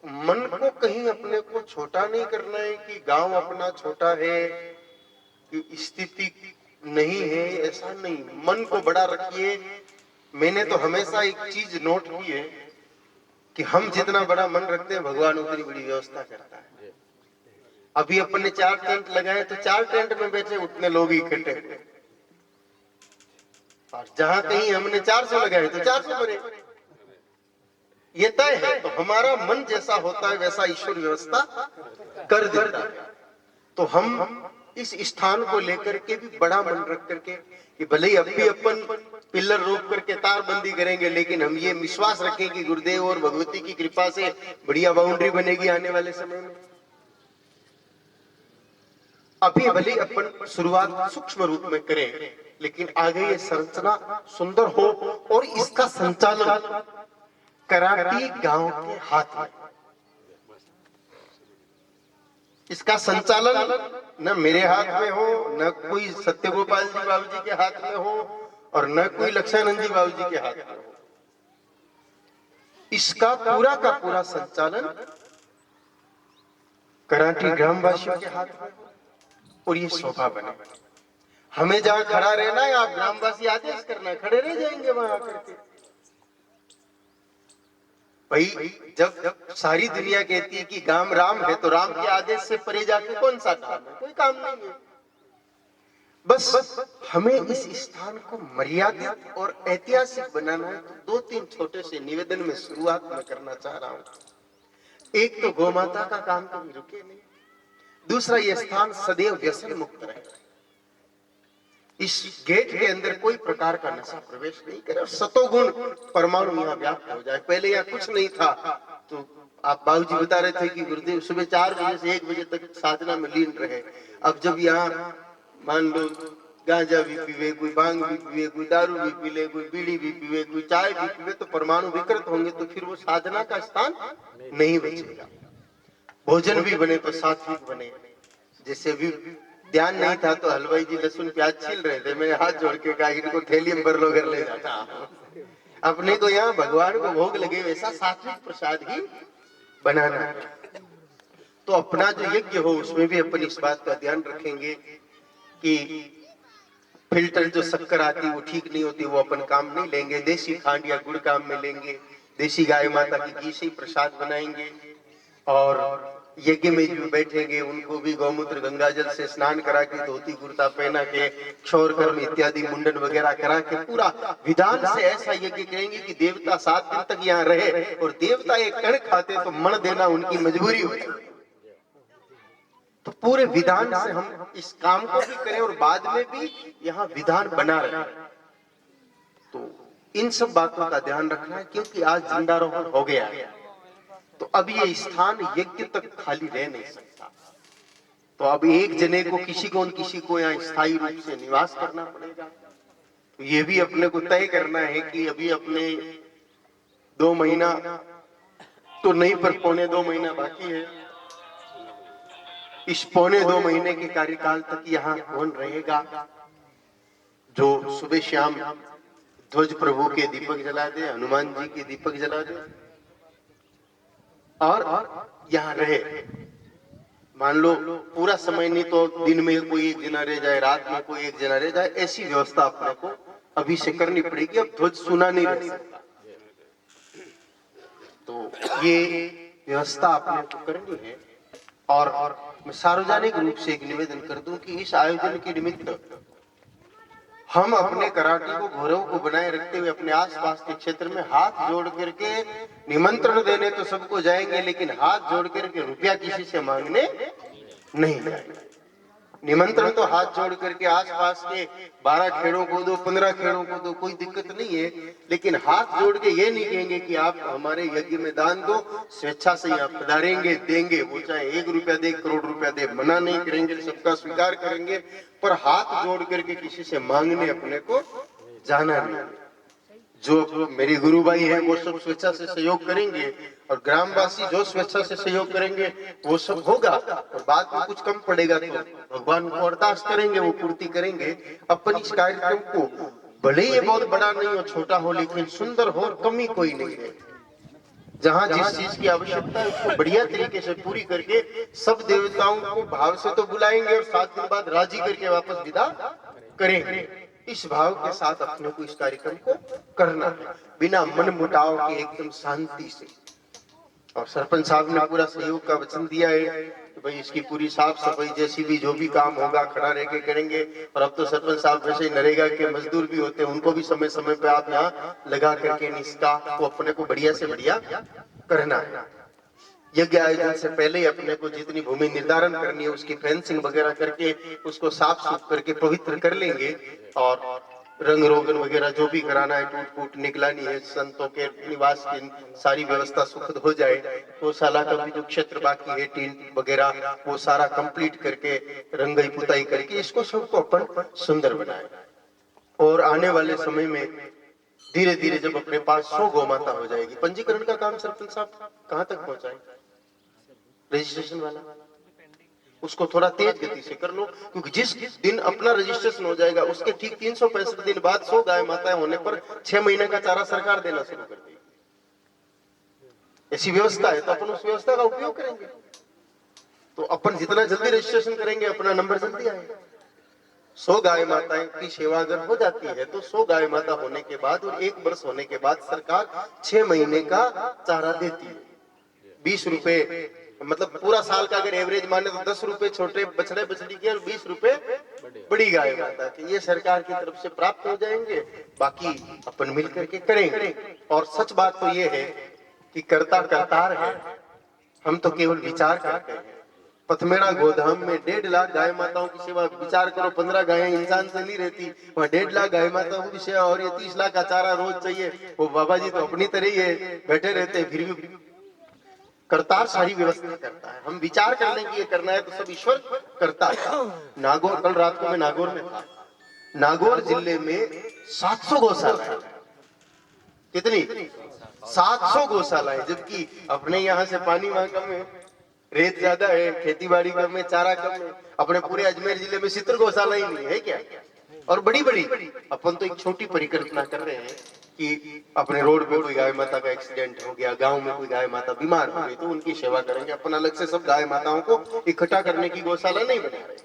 मन को कहीं अपने को छोटा नहीं करना है कि गांव अपना छोटा है, कि स्थिति नहीं है, ऐसा नहीं। मन को बड़ा रखिए। मैंने तो हमेशा एक चीज नोट की है कि हम जितना बड़ा मन रखते हैं भगवान उतनी बड़ी व्यवस्था करता है। अभी अपन ने 4 टेंट लगाए तो 4 टेंट में बैठे उतने लोग इकट्ठे हुए, और जहां कहीं हमने 400 लगाए तो 400 बने। ये तय है। तो हमारा मन जैसा होता है वैसा ईश्वर व्यवस्था कर देता है। तो हम इस स्थान को लेकर के भी बड़ा मन रख करके कि भले ही अब भी अपन पिलर रोक करके तार बंदी करेंगे, लेकिन हम ये विश्वास रखें कि गुरुदेव और भगवती की कृपा से बढ़िया बाउंड्री बनेगी आने वाले समय में। अभी भले अपन शुरुआत सूक्ष्म रूप में करें, लेकिन आगे ये संरचना सुंदर हो और इसका संचालन कराटी गांव के हाथ में। इसका संचालन न मेरे हाथ में हो, न कोई सत्यगोपाल जी बाबू जी के हाथ में हो, और न कोई लक्षानंद जी बाबू जी के हाथ में हो। इसका पूरा का पूरा संचालन कराटी ग्रामवासियों के हाथ में हो और ये शोभा बने। हमें जहां खड़ा रहना है, आप ग्रामवासी आदेश करना है, खड़े रह जाएंगे वहां आकर के। भाई जब सारी दुनिया कहती है कि गांव राम है, तो राम के आदेश से परे जाके कौन सा काम है? कोई काम नहीं है। बस हमें इस स्थान को मर्यादित और ऐतिहासिक बनाना है। तो 2-3 छोटे से निवेदन में शुरुआत में करना चाह रहा हूं। एक तो गौ माता का काम कभी रुके नहीं। दूसरा, यह स्थान सदैव व्यसन मुक्त रहे। इस गेट के अंदर कोई प्रकार का नशा प्रवेश नहीं करे और सतोगुण परमाणु यहाँ व्याप्त हो जाए। पहले यहाँ कुछ नहीं था। तो आप बाबूजी बता रहे थे कि गुरुदेव सुबह 4 बजे से 1 बजे तक साधना में लीन रहे। अब जब यहाँ मान लो गांजा भी पीवे, कोई भांग भी पीवे, कोई दारू भी पी ले, कोई बीड़ी भी पीवे, कोई चाय भी पीवे, तो परमाणु विकृत होंगे, तो फिर वो साधना का स्थान नहीं बचेगा। भोजन भी बने तो सात्विक बने। जैसे भी ध्यान नहीं था तो हलवाई जी लहसुन प्याज छील रहे थे, मैंने हाथ जोड़ के कहा इनको थैली में भर लो, घर ले जाता। अपने को यहाँ भगवान को भोग लगे वैसा सात्विक प्रसाद ही बनाना है। तो अपना जो यज्ञ हो उसमें भी अपन इस बात का ध्यान रखेंगे कि फिल्टर जो शक्कर आती है वो ठीक नहीं होती, वो अपन काम नहीं लेंगे। देसी खांड या गुड़ काम में लेंगे। देसी गाय माता की घी से ही प्रसाद बनाएंगे। और यज्ञ में जो बैठेंगे उनको भी गौमूत्र गंगा जल से स्नान करा के, धोती कुर्ता पहना के, क्षौर कर्म इत्यादि मुंडन वगैरह करा के पूरा विधान से ऐसा यज्ञ करेंगे कि देवता 7 दिन तक यहाँ रहे। और देवता एक कण खाते तो मण देना उनकी मजबूरी होती। तो पूरे विधान से हम इस काम को भी करें और बाद में भी यहाँ विधान बना रहे। तो इन सब बातों का ध्यान रखना है, क्योंकि आज झंडारोहण हो गया है तो अब ये स्थान यज्ञ तक खाली रह नहीं सकता। तो अब एक जने को किसी को यहाँ स्थायी रूप से निवास करना पड़ेगा। तो ये भी अपने को तय करना है कि अभी अपने 2 महीना तो नहीं, पर पौने 2 महीना बाकी है। इस पौने 2 महीने के कार्यकाल तक यहाँ कौन रहेगा जो सुबह शाम ध्वज प्रभु के दीपक जला दे, हनुमान जी के दीपक जला दे और यहाँ रहे। मान लो पूरा समय नहीं तो दिन में कोई एक जना रह जाए, रात में कोई एक जना रह जाए, ऐसी व्यवस्था अपने को अभी से करनी पड़ेगी। अब ध्वज सुना नहीं रह सकता, तो ये व्यवस्था अपने को करनी है। और मैं सार्वजनिक रूप से एक निवेदन कर दूं कि इस आयोजन के निमित्त हम अपने कराटे को, गौरव को बनाए रखते हुए अपने आसपास के क्षेत्र में हाथ जोड़ करके निमंत्रण देने तो सबको जाएंगे, लेकिन हाथ जोड़ करके रुपया किसी से मांगने नहीं जाएंगे। निमंत्रण तो हाथ जोड़ करके आसपास के 12 खेड़ों को दो, 15 खेड़ों को दो, कोई दिक्कत नहीं है, लेकिन हाथ जोड़ के ये नहीं कहेंगे कि आप हमारे यज्ञ में दान दो, स्वेच्छा से आप पधारेंगे, देंगे, वो चाहे 1 रुपया दे, 1 करोड़ रुपया दे, मना नहीं करेंगे, सबका स्वीकार करेंगे, पर हाथ जोड़ करके किसी से मांगने अपने को जाना नहीं। जो मेरे गुरु भाई हैं वो सब स्वेच्छा से सहयोग करेंगे और ग्रामवासी जो स्वेच्छा से सहयोग करेंगे वो सब होगा, और बाद में कुछ कम पड़ेगा तो भगवान को अरदास करेंगे, वो पूर्ति करेंगे। अपन इस कार्यक्रम को भले ही बहुत बड़ा नहीं हो, छोटा हो, लेकिन सुंदर हो, और कमी कोई नहीं है। जहाँ जिस चीज की आवश्यकता है उसको बढ़िया तरीके से पूरी करके सब देवताओं को भाव से तो बुलाएंगे और 7 दिन बाद राजी करके वापस विदा करेंगे। इस भाव के साथ अपने को इस कार्यक्रम को करना है, बिना मन मुटाव के, एकदम शांति से। और सरपंच साहब ने पूरा सहयोग का वचन दिया है कि भाई इसकी पूरी साफ सफाई जैसी भी जो भी काम होगा खड़ा रह के करेंगे। और अब तो सरपंच साहब वैसे ही नरेगा के मजदूर भी होते हैं, उनको भी समय समय पे आप यहाँ लगा करके निष्ठा को अपने को बढ़िया से बढ़िया करना है। यज्ञ आयोजन से पहले ही अपने को जितनी भूमि निर्धारण करनी है उसकी फेंसिंग वगैरह करके उसको साफ सुफ करके पवित्र कर लेंगे, और रंग रोगन वगैरह जो भी कराना है, टूट फूट निकलानी है, संतों के निवास की सारी व्यवस्था सुखद हो जाए। गौशाला का भी जो क्षेत्र बाकी है, टीन वगैरह, वो सारा कंप्लीट करके रंगाई पुताई करके इसको सबको अपन सुंदर बनाए। और आने वाले समय में धीरे धीरे जब अपने पास 100 गौ माता हो जाएगी, पंजीकरण का काम सरपंच साहब कहाँ तक पहुंचाए? रजिस्ट्रेशन वाला उसको थोड़ा तेज गति से कर लो, क्योंकि जिस दिन अपना रजिस्ट्रेशन हो जाएगा उसके ठीक 365 दिन बाद 100 गाय माताएं होने पर 6 महीने का चारा सरकार देना शुरू कर देगी। ऐसी व्यवस्था है तो अपन उस व्यवस्था का उपयोग करेंगे। तो अपन जितना जल्दी रजिस्ट्रेशन करेंगे अपना नंबर जल्दी आएगा। 100 गाय माताएं की सेवा अगर हो जाती है तो 100 गाय माता होने के बाद और 1 वर्ष होने के बाद सरकार 6 महीने का चारा देती है। 20 रुपए, मतलब पूरा साल का अगर एवरेज माने तो 10 रुपए छोटे बछड़े बछड़ी के और 20 रुपए बड़ी गाय माता के, ये सरकार की तरफ से प्राप्त हो जाएंगे। बाकी अपन मिल करके करेंगे। और सच बात तो ये है कि करता करतार है, हम तो केवल विचार करते हैं। पथमेड़ा गोधाम में 1.5 लाख गाय माताओं की सेवा, विचार करो 15 गायें इंसान से नहीं रहती, वहाँ 1.5 लाख गाय माताओं की सेवा, और ये 30 लाख का चारा रोज चाहिए। वो बाबा जी तो अपनी तरह ही है, बैठे रहते हैं, फिर भी करतार सारी व्यवस्था करता है। हम विचार करने की ये करना है तो सब ईश्वर करता है। नागौर, कल रात को मैं नागौर में था। नागौर जिले में 700 गौशाला है। कितनी? 700 गौशाला है, जबकि अपने यहाँ से पानी वहां कम है, रेत ज्यादा है, खेती बाड़ी कम है, चारा कम है। अपने पूरे अजमेर जिले में 70 गौशाला ही नहीं है क्या? और बड़ी बड़ी अपन तो एक छोटी परिकल्पना कर रहे हैं कि अपने रोड पे कोई गाय माता का एक्सीडेंट हो गया, गांव में कोई गाय माता बीमार हो गई तो उनकी सेवा करेंगे। अपन अलग से सब गाय माताओं को इकट्ठा करने की गौशाला नहीं बना रहे।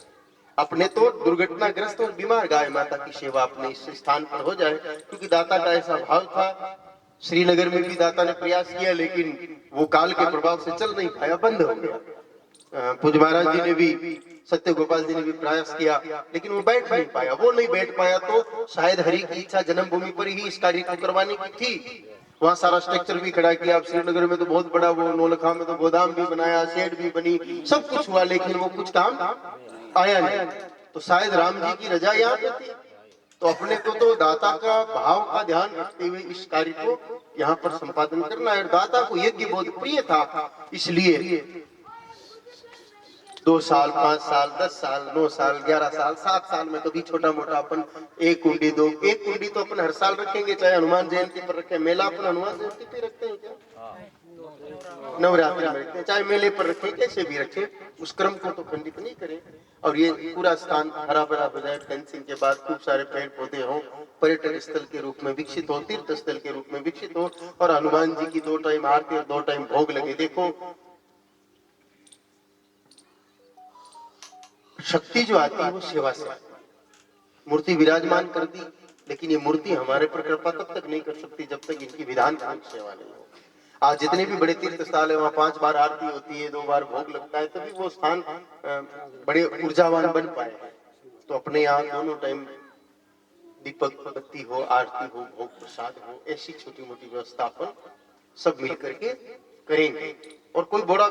अपने तो दुर्घटनाग्रस्त और बीमार गाय माता की सेवा अपने इस स्थान पर हो जाए, क्योंकि दाता का ऐसा भाव था। श्रीनगर में भी दाता ने प्रयास किया, लेकिन वो काल के प्रभाव से चल नहीं पाया, बंद हो गया। पूज्य महाराज जी ने भी, सत्य गोपाल जी ने भी प्रयास किया, लेकिन वो बैठ नहीं पाया। वो नहीं बैठ पाया तो शायद हरि की इच्छा जन्मभूमि पर ही इस कार्य को करवाने की थी। वहाँ सारा स्ट्रक्चर भी खड़ा किया। अब श्रीनगर में तो बहुत बड़ा, वो नौलखा में तो गोदाम भी बनाया, शेड भी बनी, सब कुछ हुआ, लेकिन वो कुछ काम आया नहीं। तो शायद राम जी की रजा यहाँ पे थी, तो अपने को तो दाता का भाव का ध्यान रखते हुए इस कार्य को यहाँ पर संपादन करना है। दाता को यज्ञ बहुत प्रिय था, इसलिए 2 साल, 5 साल, 10 साल, 9 साल, 11 साल, 7 साल में कभी छोटा मोटा अपन एक कुंडी तो अपन हर साल रखेंगे, चाहे हनुमान जयंती पर रखें। मेला अपन हनुमान जयंती पे रखते हैं क्या? नवरात्रि में रखते हैं, चाहे मेले पर रखें, कैसे भी रखें, उस क्रम को तो खंडित नहीं करें। और ये पूरा स्थान हरा भरा हो जाए, फेंसिंग के बाद खूब सारे पेड़ पौधे हों, पर्यटन स्थल के रूप में विकसित हो, तीर्थ स्थल के रूप में विकसित हो, और हनुमान जी की 2 टाइम आरती और 2 टाइम भोग लगे। देखो शक्ति जो आती है वो सेवा से आती है। मूर्ति विराजमान कर दी, लेकिन ये मूर्ति हमारे पर कृपा तब तक नहीं कर सकती जब तक इनकी विधान पूर्वक सेवा नहीं हो। आज जितने भी बड़े तीर्थ स्थल है वहाँ 5 बार आरती होती है, 2 बार भोग लगता है, तभी वो स्थान बड़े ऊर्जावान बन पाए। तो अपने यहाँ दोनों टाइम दीपक बत्ती हो, आरती हो, भोग प्रसाद हो, ऐसी छोटी मोटी व्यवस्था अपन सब मिल करके करेंगे। और कोई बड़ा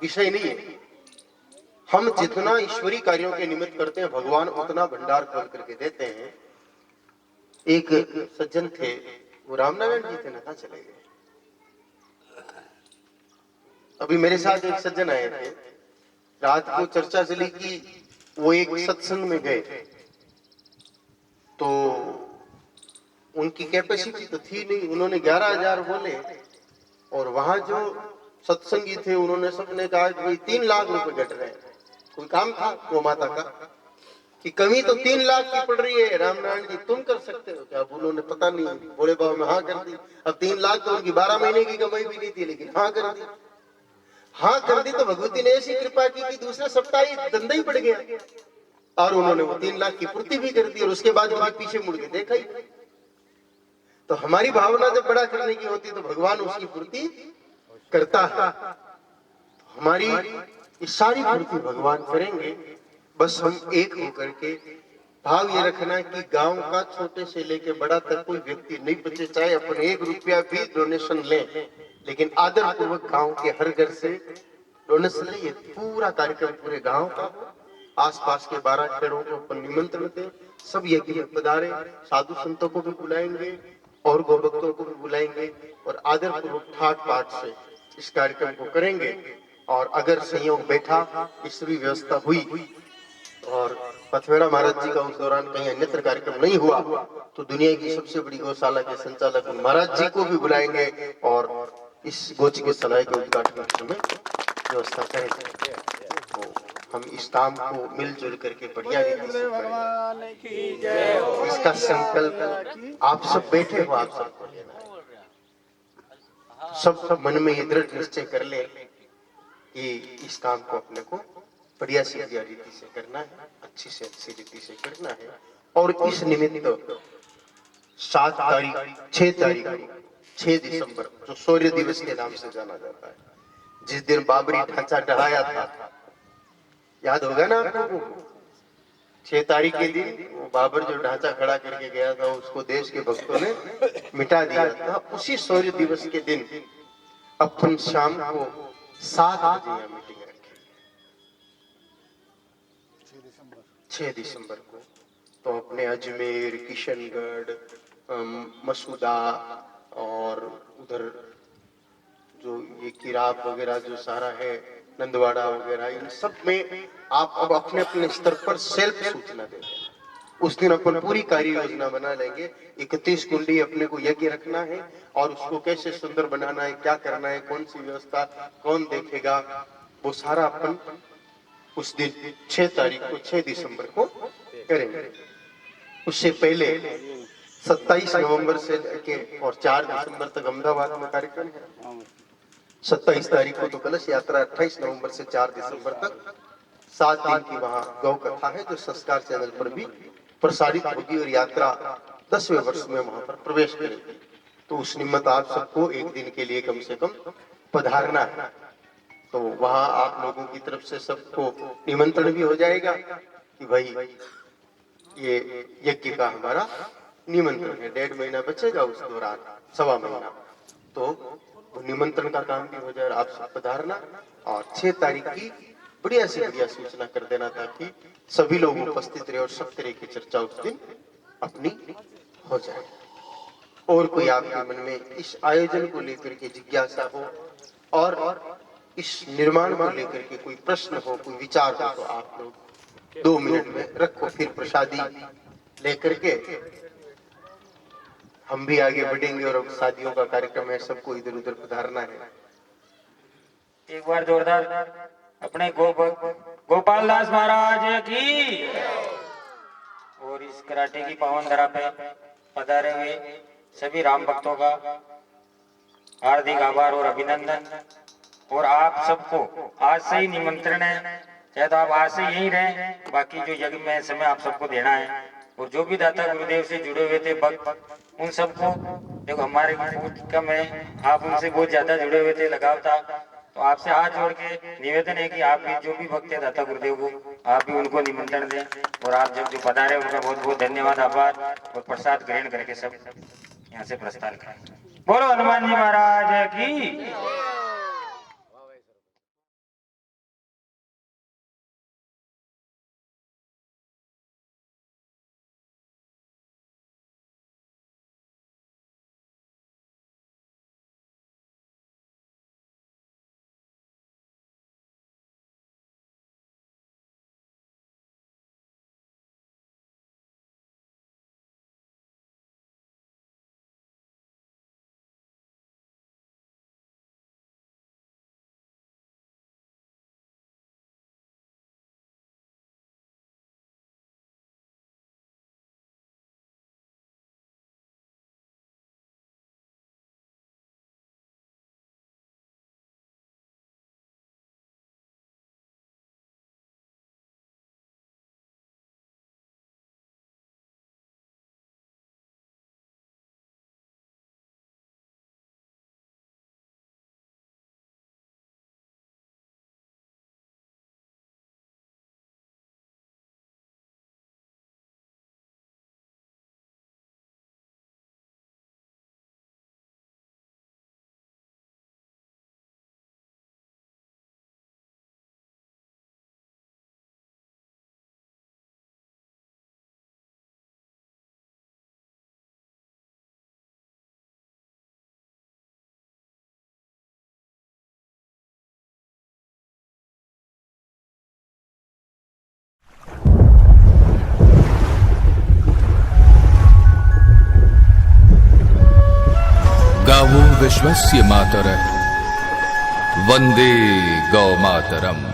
विषय नहीं है। हम जितना ईश्वरीय कार्यों के निमित्त करते हैं, भगवान उतना भंडार खोल करके देते हैं। एक सज्जन थे, वो रामनारायण जी थे ना, कहाँ चले गए? अभी मेरे साथ एक सज्जन आए थे, रात को चर्चा चली कि वो एक सत्संग में गए, तो उनकी कैपेसिटी तो थी नहीं, उन्होंने 11,000 बोले, और वहां जो सत्संगी थे उन्होंने सबने कहा कि 3 लाख रुपए घट रहे हैं। कोई काम था वो माता का कि कमी तो 3 लाख की पड़ रही है, रामनारायण जी तुम कर सकते हो क्या? उन्होंने पता नहीं, बोले बाबा मैं हाँ कर दी। अब 3 लाख तो उनकी 12 महीने की कमाई भी नहीं थी, लेकिन हाँ कर दी। हाँ कर दी तो भगवती ने ऐसी कृपा की कि दूसरे सप्ताह ही धंधा ही बढ़ गया, और उन्होंने वो 3 लाख की पूर्ति भी कर दी, और उसके बाद कभी पीछे मुड़ के देखा ही। तो हमारी भावना जब बड़ा करने की होती है तो भगवान उसकी पूर्ति करता है। हमारी ये सारी पूर्ति भगवान करेंगे, बस हम एक होकर के भाव ये रखना कि गांव का छोटे से लेके बड़ा तक कोई व्यक्ति नहीं बचे, चाहे अपन 1 रुपया भी डोनेशन लें, लेकिन आदर पूर्वक गांव के हर घर से डोनेशन ले। पूरा कार्यक्रम पूरे गांव का, आसपास के 12 खेड़ों को अपन निमंत्रण दें, सब यज्ञ में पधारे, साधु संतों को भी बुलाएंगे और गोभक्तों को भी बुलाएंगे, और आदर पूर्वक ठाट पाठ से इस कार्यक्रम को करेंगे। और अगर संयोग बैठा, ईश्वरीय व्यवस्था हुई और पथवेड़ा महाराज जी का उस दौरान कहीं अन्यत्र कार्यक्रम नहीं हुआ, तो दुनिया की सबसे बड़ी गौशाला के संचालक महाराज जी को भी बुलाएंगे और इस गोची के सलाह के उद्घाटन में व्यवस्था करेंगे। तो हम इस काम को मिलजुल करके बढ़िया रीति से करेंगे। इसका संकल्प आप सब बैठे हो, आप सबको लेना है। सब मन में ये दृढ़ निश्चय कर ले कि इस काम को अपने को बढ़िया से बढ़िया रीति से करना है, अच्छी से अच्छी रीति से करना है। और इस निमित्त 7 तारीख, 6 तारीख, 6 दिसंबर जो सूर्य दिवस के नाम से जाना जाता है, जिस दिन बाबरी ढांचा ढहाया था, याद होगा ना आपको? 6 तारीख के दिन वो बाबर जो ढांचा खड़ा करके गया था, उसको देश के भक्तों ने मिटा दिया था। उसी सूर्य दिवस के दिन अपन शाम को 7 बजे यहाँ मीटिंग रखेंगे, 6 दिसंबर को। तो अपने अजमेर, किशनगढ़, मसूदा और उधर जो ये किराब वगैरह जो सारा है, नंदवाड़ा वगैरह, इन सब में आप अब अपने अपने स्तर पर सेल्फ सूचना दें। उस दिन अपन पूरी कार्य योजना बना लेंगे। 31 कुंडी अपने को यज्ञ रखना है, और उसको कैसे सुंदर बनाना है, क्या करना है, कौन सी व्यवस्था, कौन देखेगा, वो सारा अपन उस दिन 6 तारीख को, 6 दिसंबर को करेंगे। उससे पहले 27 नवंबर से लेके और 4 दिसंबर तक अहमदाबाद में कार्यक्रम है। 27 तारीख को तो कलश यात्रा, 28 नवंबर से 4 दिसंबर तक 7 दिन की वहाँ गौ कथा है, जो संस्कार चैनल पर भी प्रसारित होगी, और यात्रा 10वें वर्ष में वहां पर प्रवेश करेगी। तो उस निमित्त आप सबको एक दिन के लिए कम से कम पधारना है। तो वहां आप लोगों की तरफ से सबको निमंत्रण भी हो जाएगा कि भाई ये यज्ञ का हमारा निमंत्रण है। 1.5 महीना बचेगा, उस दौरान 1.25 महीना, तो वो निमंत्रण का काम भी हो जाए, आप सब पधारना। और 6 तारीख की बढ़िया से बढ़िया सूचना कर देना, ताकि सभी लोग उपस्थित रहे और सब तरह की चर्चा उस दिन अपनी हो जाए। और कोई आपके मन में इस आयोजन को लेकर के जिज्ञासा हो और इस निर्माण को लेकर के कोई प्रश्न हो, कोई विचार हो, तो आप लोग 2 मिनट में रखो, फिर प्रसादी लेकर के हम भी आगे बढ़ेंगे। और अब शादियों का कार्यक्रम है, सबको इधर उधर पधारना है। एक बार जोरदार अपने गोपाल दास महाराज की और इस कराटे की पावन धरा पे पधारे हुए सभी राम भक्तों का हार्दिक आभार और अभिनंदन। और आप सबको आज से ही निमंत्रण है, चाहे तो आप आज से यहीं रहें, बाकी जो यज्ञ में समय आप सबको देना है। और जो भी दाता गुरुदेव से जुड़े हुए थे भक्त, उन सबको देखो हमारे कम है, आप उनसे बहुत ज्यादा जुड़े हुए थे, लगाव था, तो आपसे हाथ जोड़ के निवेदन है कि आप भी जो भी भक्त है दाता गुरुदेव को, आप भी उनको निमंत्रण दें। और आप जब जो पधारे उनका बहुत बहुत धन्यवाद, आभार। और प्रसाद ग्रहण करके सब यहाँ से प्रस्थान करें। बोलो हनुमान जी महाराज की। गावो विश्वस्य मातरः वंदे गौमातरम्।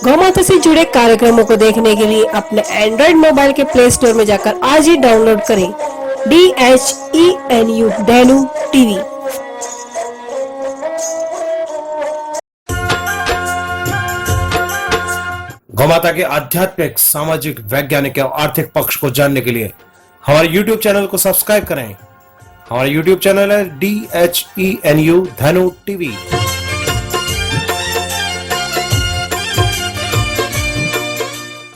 गौमाता से जुड़े कार्यक्रमों को देखने के लिए अपने एंड्रॉइड मोबाइल के प्ले स्टोर में जाकर आज ही डाउनलोड करें DHENU धेनु टीवी। गौमाता के आध्यात्मिक, सामाजिक, वैज्ञानिक और आर्थिक पक्ष को जानने के लिए हमारे YouTube चैनल को सब्सक्राइब करें। हमारा YouTube चैनल है DHENU धेनु टीवी।